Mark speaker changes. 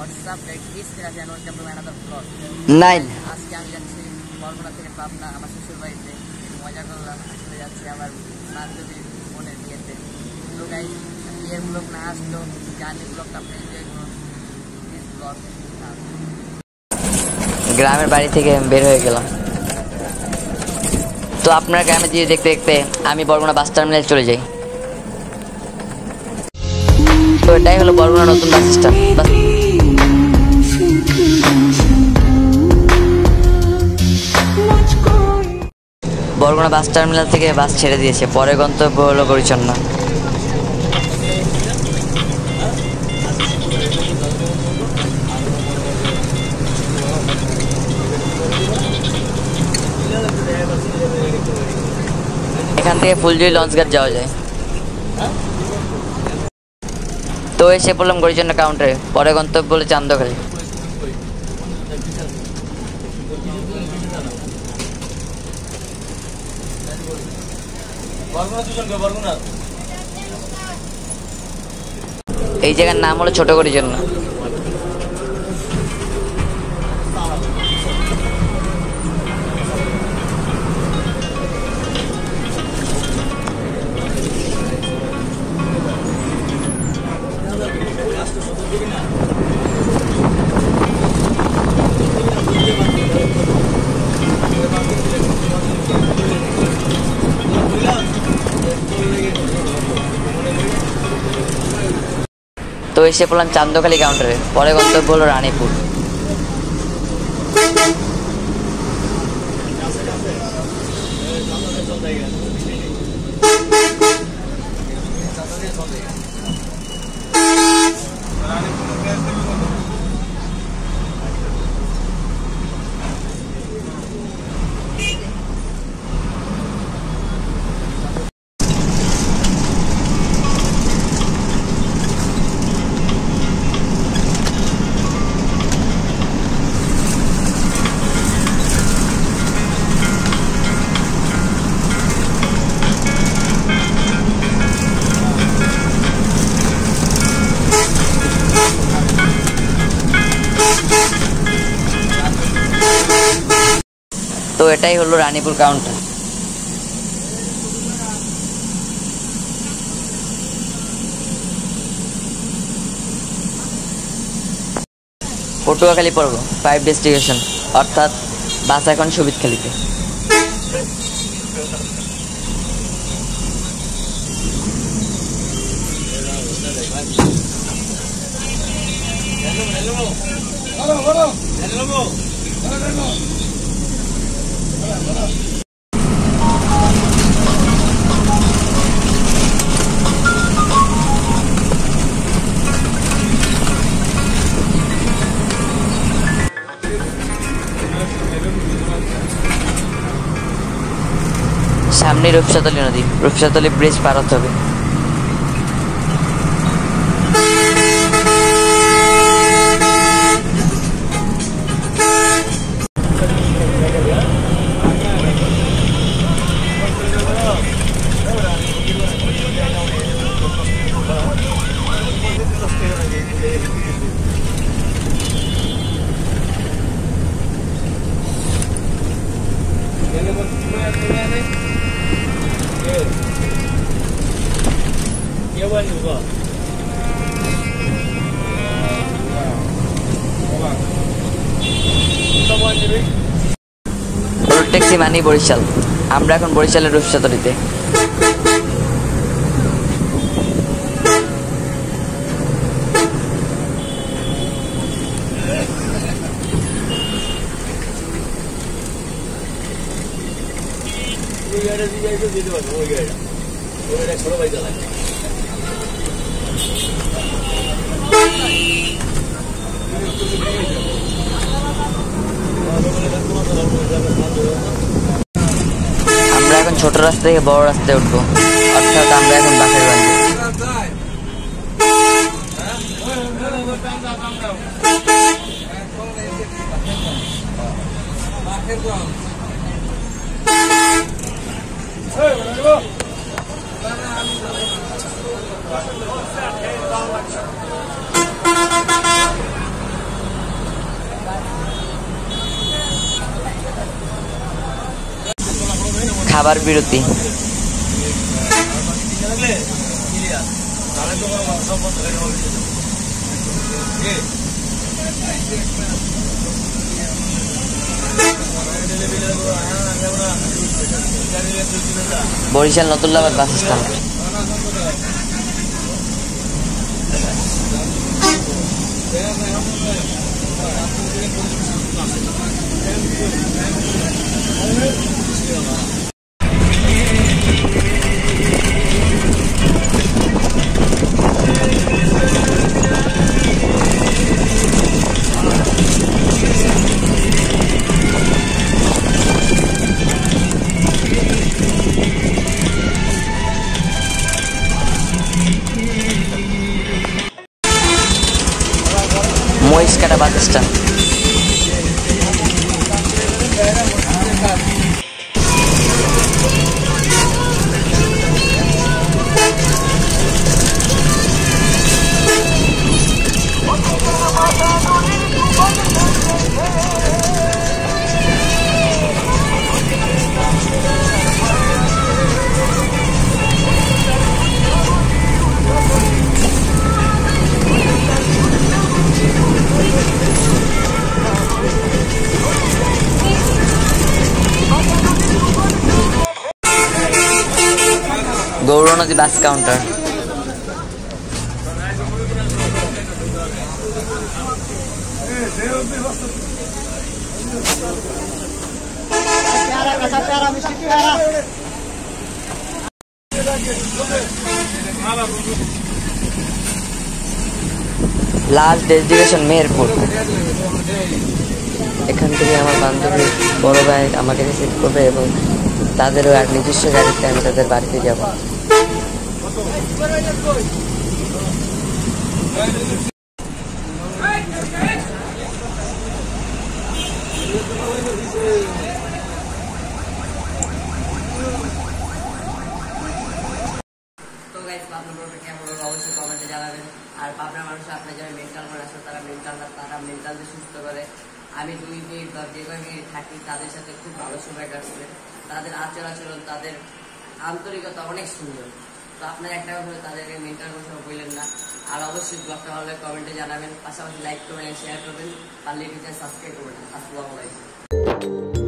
Speaker 1: WhatsApp স্ক্রিনে আছে welcome to another blog
Speaker 2: 9।
Speaker 1: আজকে আমি যাচ্ছি বরগুনা থেকে পাবনা আমার শ্বশুর বাড়িতে, মজা করলাম। আসলে যাচ্ছি আমার বান্ধবীর বোনের বিয়েতে। তো গাইস, বিয়ের ব্লগ না আসলেও জার্নি ব্লগটা আপনি এনজয় করুন। ব্লগ
Speaker 2: গ্রামের বাড়ি থেকে বের হয়ে গেলাম। তো আপনার গ্রামে দিয়ে দেখতে দেখতে আমি বরগুনা বাস টার্মিনালে চলে যাই। তো এটাই হলো বরগুনা নতুন bus stand. Barguna bus terminal থেকে বাস ছেড়ে দিয়েছে, পরে গন্তব্য হলো গরিচন্না। এখান থেকে ফুলজুরি লঞ্চঘাট যাওয়া যায়। তো এসে পড়লাম গরিচন্না কাউন্টারে, পরে গন্তব্য হলো চান্দখালি। এই জায়গার নাম হলো ছোট গরিচন্না। তো এসে পড়লাম চান্দখালি কাউন্টারে, পরে গন্তব্য হলো রানীপুর। তো এটাই হলো রানীপুর কাউন্টার। পটুয়াখালী পর্ব 5 ডেস্টিনেশন, অর্থাৎ বাস এখন সুবিদখালীতে। সামনে রূপসাতলী নদী, রূপসাতলী ব্রিজ পার হতে হবে। রোড ট্যাক্সি মানি বরিশাল। আমরা এখন বরিশালের রূপসাতলীতে। আমরা এখন ছোট রাস্তা থেকে বড় রাস্তায় উঠবো, অর্থাৎ আমরা এখন বাসের গঞ্জে। খাবার বিরতি। Barishal Natullabad bus stand. Mohishkata bus stand. Gournadi bus counter. Last destination Meherpur. এখান থেকে আমার বান্ধবী বড় ভাই আমাকে রিসিভ করবে এবং তাদেরও এক নিজস্ব গাড়িতে আমি তাদের বাড়িতে যাব। অবশ্যই কমেন্টে জানাবেন। আর পাবনার মানুষ আপনার যারা মেন্টাল করে আসে তারা মেন্টাল সুস্থ করে। আমি 2 মিনিট বা যে কয় মিনিট থাকি তাদের সাথে খুব ভালো সময় কাটছে। তাদের আচরণ তাদের আন্তরিকতা অনেক সুন্দর। তো আপনার একটা কথা হলে তাদেরকে মেন্টাল কোনো বললেন না। আর অবশ্যই ব্লগটা ভালো কমেন্টে জানাবেন, পাশাপাশি লাইক করবেন, শেয়ার করবেন, পারলে সাবস্ক্রাইব করবেন। আসসালামু আলাইকুম।